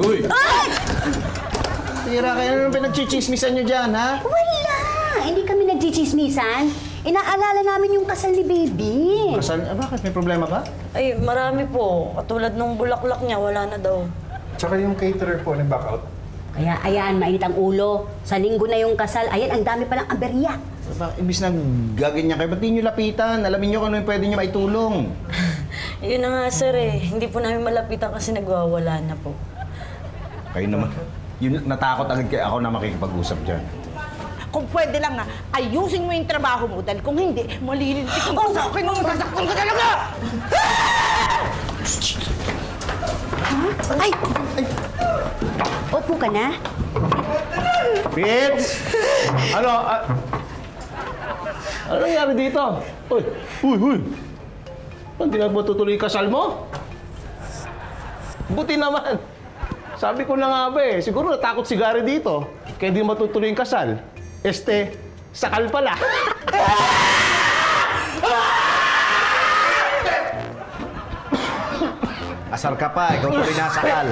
Uy! Ay! Tira, kayo naman pinagchichismisan nyo dyan, ha? Wala! Hindi kami nagchichismisan. Inaalala namin yung kasal ni Baby. Kasal? Bakit? May problema ba? Ay, marami po. Katulad nung bulaklak niya, wala na daw. Tsaka yung caterer po, nag-back out. Kaya ayan, mainit ang ulo. Sa linggo na yung kasal. Ayan, ang dami palang aberya. Imbis na gaganyan kayo, ba't di nyo lapitan? Alamin nyo kung ano yung pwede nyo maitulong. Yun na nga, sir eh. Hindi po namin malapitan kasi nagwawala na po. Kayo naman. Yun, natakot agad kayo ako na makikipag-usap dyan. Kung pwede lang nga, ayusin mo yung trabaho mo dahil kung hindi, malilitik ka sa akin, masasaktan ka talaga! Ay! Opo ka na? Fitz! Ano? Ano nangyari dito? Uy! Uy! Uy! Hindi na matutuloy yung kasal mo? Buti naman. Sabi ko na nga ba eh, siguro natakot si Gary dito. Kaya di matutuloy yung kasal. Sakal pala. Asar ka pa, ikaw tuloy nasakal.